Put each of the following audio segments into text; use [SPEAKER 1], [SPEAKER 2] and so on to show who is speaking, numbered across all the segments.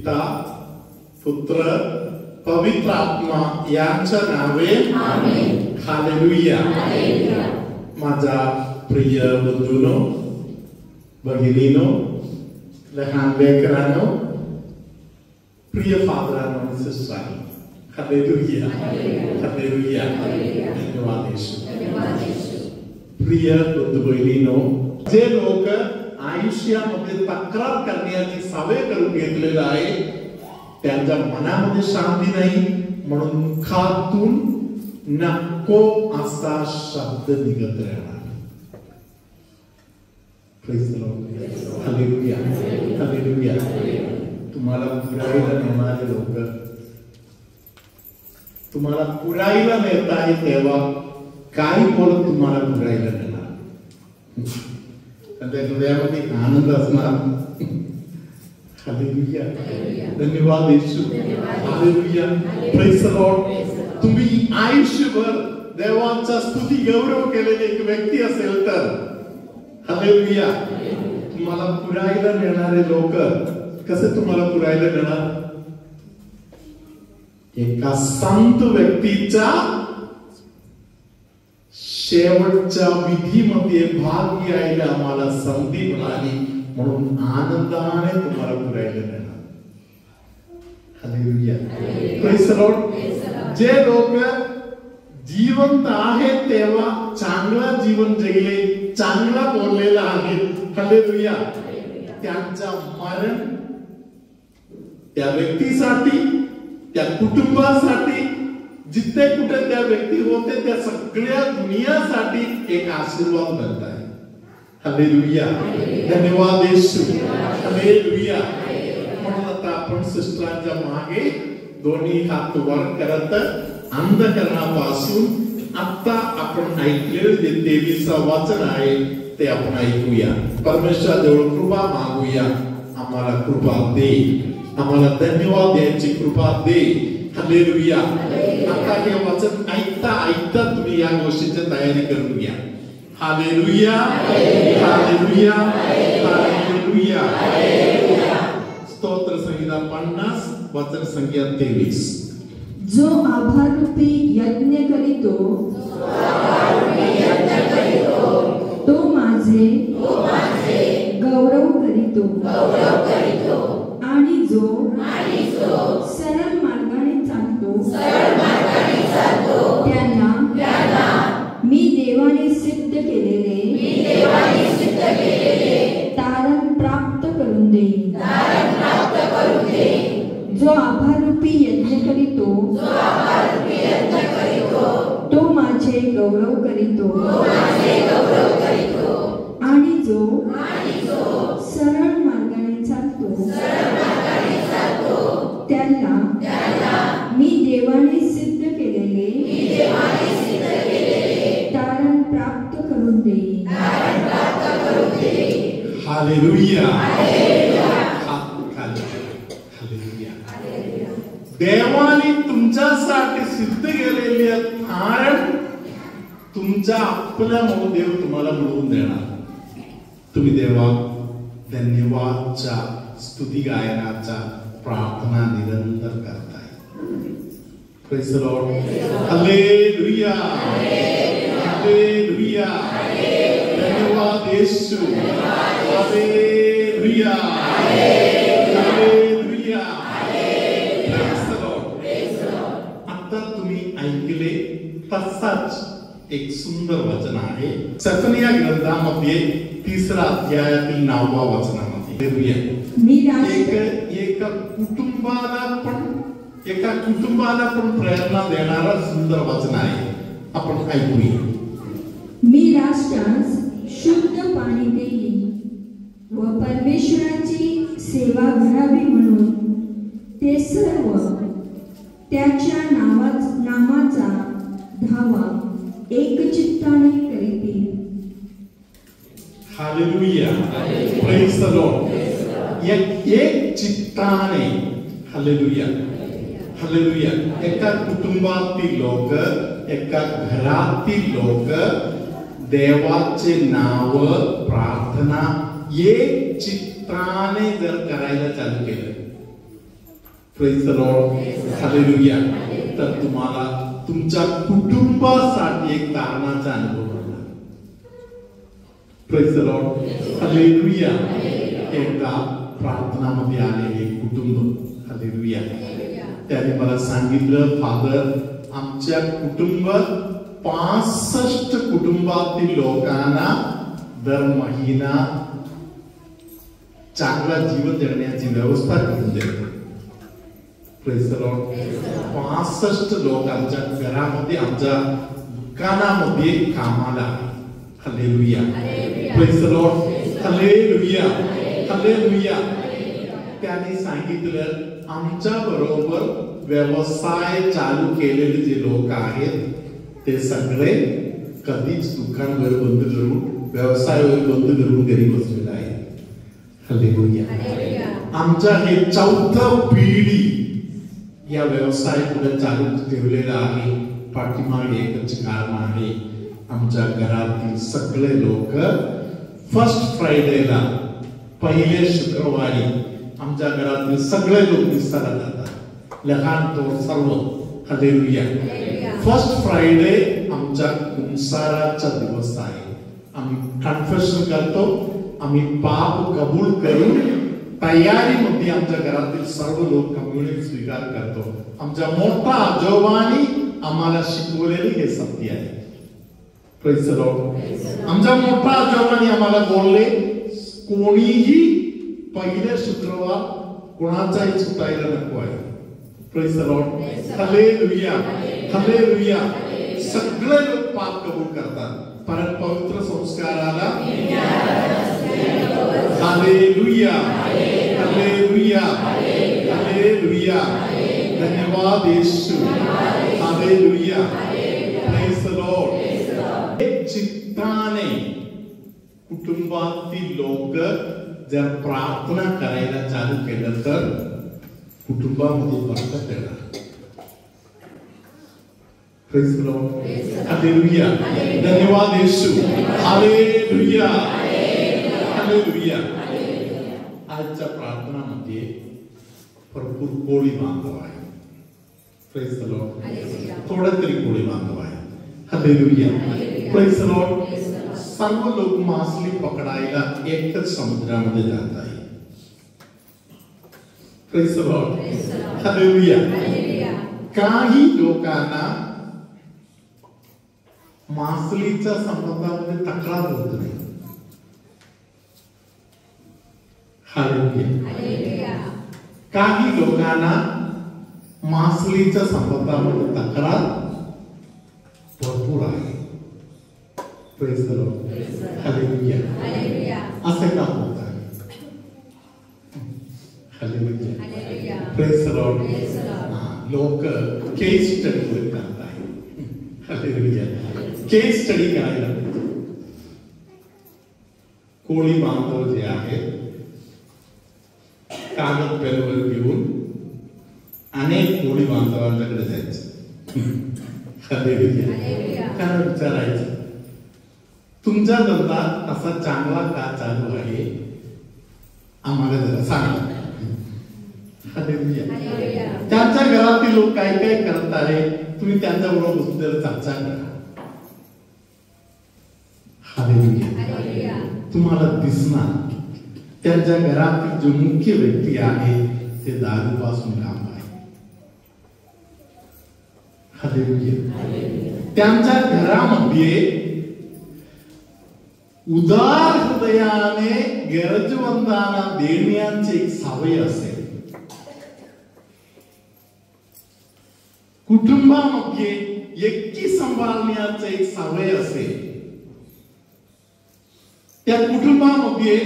[SPEAKER 1] पिता पुत्र पवित्र आत्मा यांच्या नावे आमेन. हालेलुया. माझा प्रिय बंधूंनो, भगिनीनो, लहान लेकरांनो, प्रिय फादरांनो आणि सिस्टरांनो, हालेलुया. हालेलुया. धन्यवाद येशू. प्रिय बंधू भगिनीनो, जे लोक आयुष्यामध्ये तक्रार करण्याची सवय करून घेतलेली आहे त्यांच्या मनामध्ये शांती नाही, म्हणून मुखातून नको असा शब्द निघत राहणार. Praise the Lord. Hallelujah. Hallelujah. तुम्हाला पुरायला नेणारे लोक तुम्हाला पुरायला नेत आहे तेव्हा काही बोलत तुम्हाला पुरायला नेणार, त्या हृदयामध्ये आनंद असणार. हालेलुया. धन्यवाद येशू. हालेलुया. Praise the Lord. तुम्ही आयुष्यभर देवाचा स्तुती गौरव केलेले एक व्यक्ती असेल तर हालेलुया, तुम्हाला पुरायला नेणारे लोक कसे तुम्हाला पुरायला नेणार? एका संत व्यक्तीच्या शेवटच्या विधीमध्ये भाग घ्यायला आम्हाला संधी मिळाली, म्हणून आनंदाने तुम्हाला पुरायला देणार. हालेलुया. Praise the Lord. जे लोक जिवंत आहेत तेव्हा चांगला जीवन जगले, चांगला बोललेला आहे, हालेलुया, त्यांचा मरण त्या व्यक्तीसाठी, त्या कुटुंबासाठी, जिथे कुठे त्या व्यक्ती होते त्या सगळ्या दुनियासाठी एक आशीर्वाद बनत आहे. हालेलुया. धन्यवाद येशू. हालेलुया. म्हणून आता आपण सिस्टरांच्या मागे दोन्ही हात वर करत अंधकरणापासून आता आपण ऐकलेले जे 23 वचन आहे ते आपण ऐकूया. परमेश्वराजवळ कृपा मागूया. आम्हाला कृपा दे, आम्हाला धन्यवाद द्यायची कृपा दे. हालेलुया. आता हे वचन ऐकता ऐकता तुम्ही या गोष्टीची तयारी करून घ्या. हालेलुया. हालेलुया. हालेलुया. स्तोत्र संहिता 50 वचन संख्या 23.
[SPEAKER 2] जो आभारूपी यज्ञ करीतो तो माझे गौरव करीतो, आणि जो सरळ मार्गाने चालतो त्यांना मी देवाने सिद्ध केलेले तारण प्राप्त करून देईन. जो आभारूपी यज्ञ करीतो तो माझे गौरव करीतो, आणि जो सरळ मार्गाने चालतो त्याला मी देवाने सिद्ध केलेले तारण प्राप्त करून देईन.
[SPEAKER 1] हालेलुया. देवाने तुमच्यासाठी सिद्ध केलेले तारण तुमच्या आपल्यामुळे देव तुम्हाला मिळवून देणार. तुम्ही देवा धन्यवादच्या स्तुती गायनाचा प्रार्थना निरंतर करताय. Praise the Lord. Hallelujah. Hallelujah. धन्यवाद येशू. हालेलुया. हालेलुया. आता तुम्ही ऐकले तसाच एक सुंदर वचन आहे सफनिया ग्रंथामध्ये 3रा अध्यायातील 9व्या वचनामध्ये. एका कुटुंबाला पण प्रेरणा देणारा सुंदर वचन आहे. आपण ऐकूया.
[SPEAKER 2] मी राष्ट्रास शुद्ध पाणी देईन व परमेश्वराची सेवा करावी म्हणून ते सर्व त्याच्या नामाचा धावा एकचित्ताने करीतील.
[SPEAKER 1] हालेलुया. Praise the Lord. एक चित्ताने. हालेलुया. हालेलुया. एका कुटुंबातील लोक, एका घरातील लोक देवाचे नाव प्रार्थना एक चित्ताने जर करायला चालू केलं, प्रेज द लॉर्ड, हालेलुया. तर तुम्हाला तुमच्या कुटुंबासाठी एक तारणाचा अनुभव होणार. Praise the Lord, hallelujah. एकदा प्रार्थनामध्ये आलेले कुटुंब, हालेलुया, त्याने मला सांगितलं, फादर, आमच्या कुटुंबात 65 कुटुंबातील लोकांना दर महिना चांगला जीवन जगण्याची व्यवस्था करून देतो. Praise the Lord. 65 लोक आमच्या घरामध्ये, आमच्या दुकानामध्ये कामाला. Hallelujah. Praise the Lord, hallelujah, hallelujah. त्याने सांगितलं, आमच्या बरोबर व्यवसाय चालू केलेले जे लोक आहेत ते सगळे कधीच दुकानवर बंद करून, व्यवसायावर बंद करून घरी बसलेले आहेत. हालेलुया. आमच्या हे 4थं पिढी या व्यवसाय पुढे चालू ठेवलेला आहे. पाठीमागे एकच कारण आहे, आमच्या घरातील सगळे लोक फर्स्ट फ्रायडेला, पहिले शुक्रवारी आमच्या घरातील सगळे लोक विस्तारात जातात, लहान थोर सर्व. हालेलुया. फर्स्ट फ्रायडे आमच्या कुंसाराचा दिवस आहे. आम्ही कन्फेशन करतो, आम्ही पाप कबूल करून तयारीमध्ये आमच्या घरातील सर्व लोक कम्युनिटी स्वीकार करतो. आमच्या मोठ्या आजोबांनी आम्हाला शिकवलेले हे सत्य आहे. Praise the Lord. आमच्या मोठ्या आजोबांनी आम्हाला बोलले, कोणीही पहिले शुक्रवार कोणाचाही सुटायला नको आहे. Praise the Lord, hallelujah, hallelujah. सगळे लोक पाप कबूल करतात, पण पवित्र संस्काराला. Hallelujah, hallelujah, hallelujah. धन्यवाद येशू. हालेलुया. Praise the Lord. एक चित्ताने कुटुंबातील लोक जर प्रार्थना करायला चालू केलं तर कुटुंबामध्ये बरकत येणार. Praise the Lord. हालेलुया. धन्यवाद येशू. Hallelujah, hallelujah. आजच्या प्रार्थनामध्ये भरपूर कोळी बांधव आहे. Praise the Lord. थोडा तरी कोळी बांधव आहे. हालेलुया. Praise the Lord. सर्व लोक मासली पकडायला एकच समुद्रामध्ये जात आहे. Praise the Lord. हालेलुया. काही लोकांना मासलीच्या संबंधामध्ये तक्रार होत नाही. हालेलुया. काही लोकांना मासलीच्या संबंधामध्ये तक्रार भरपूर आहे. Praise the Lord. हालेलुया. असे का होत आहे? हालेलुया. Praise the Lord. लोक केस स्टडी करत आहेत. हालेलुया. केस स्टडी करायला कोळी बांधव जे आहेत, कागद पेनवर घेऊन अनेक कोळी बांधवांच्याकडे जायचं. हालेलुया. कारण विचारायचं, तुमचा धंदा असा चांगला का चालू आहे, आम्हाला जरा सांगा. हालेलुया. त्यांच्या घरातील लोक काय काय करत आहे, तुम्ही त्यांच्या बरोबर बसून जरा चर्चा करा. हालेलुया. तुम्हाला दिसणार त्यांच्या घरातील जो मुख्य व्यक्ती आहे ते दारूपासून लांब आहे. हालेलुया. त्यांच्या घरामध्ये उदार हृदयाने गरजवंतांना देण्याची एक सवय असेल. कुटुंबामध्ये एकी सांभाळण्याची एक सवय असेल. त्या कुटुंबामध्ये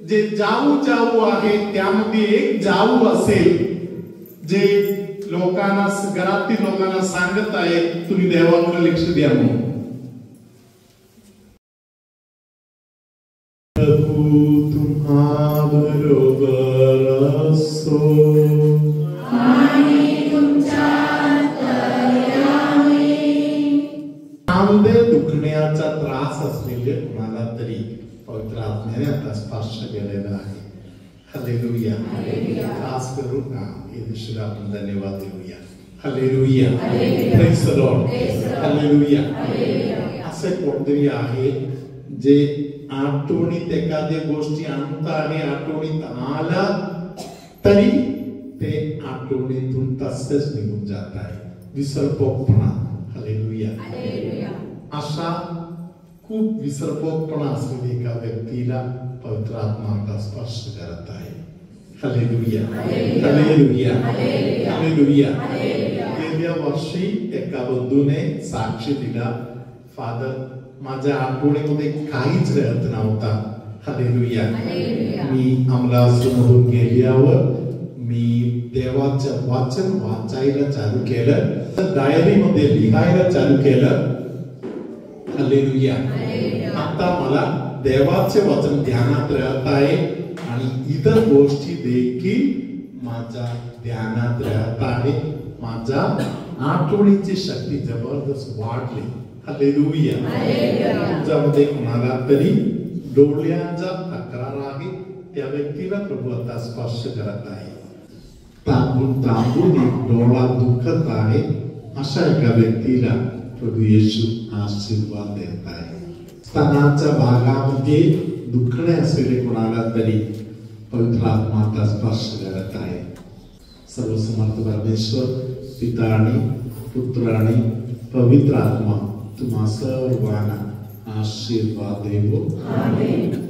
[SPEAKER 1] जे जाऊ जाऊ आहे त्यामध्ये एक जाऊ असेल जे लोकांना, घरातील लोकांना सांगत आहे तुम्ही देवाकडे लक्ष द्या म्हणून. प्रभू तुम्हा बरोबर असो आणि तुमच्या अंतर्यामी. दुखण्याचा त्रास असलेले कोणाला तरी पवित्र आत्म्याने आता स्पर्श केलेला आहे. हालेलुया, खास करून ईश्वरा आपण धन्यवाद देऊया. Hallelujah, praise the Lord, hallelujah. असे कोणतरी आहे जे आठवणीत एखाद्या गोष्टी आणता आणि आठवणीत आला तरी ते आठवणीतून तसेच निघून जात आहे. विसरपोकपणा. हालेलुया. अशा खूप विसरपोकपणा असलेल्या एका व्यक्तीला पवित्र आत्मा आता स्पर्श करत आहे. Hallelujah, hallelujah, hallelujah. गेल्या वर्षी एका बंधूने साक्षी दिला, फादर माझ्या आठवणीमध्ये काहीच राहत नव्हता. हालेलुया. मी अमलासमधून गेल्यावर मी देवाचं वाचन वाचायला चालू केलं, डायरी मध्ये लिहायला चालू केलं. हालेलुया. आता मला देवाचे वचन ध्यानात राहत आहे आणि इतर गोष्टी देखील माझ्या ध्यानात राहत आहे. माझ्या आठवणीची शक्ती जबरदस्त वाढली. हालेलुया. तुमच्यामध्ये कोणाला तरी डोळ्यांचा तक्रार आहे, त्या व्यक्तीला प्रभू आता स्पर्श करत आहे. तांबून एक डोळा दुखत आहे, अशा एका व्यक्तीला प्रभू येशू आशीर्वाद देत आहे. स्तनाच्या भागामध्ये दुखणे असलेले कोणाला तरी पवित्र आत्मा आता स्पर्श करत आहे. सर्वसमर्थ परमेश्वर पिता आणि पुत्र आणि पवित्र आत्मा तुम्हा सर्वांना आशीर्वाद देवो. आमेन.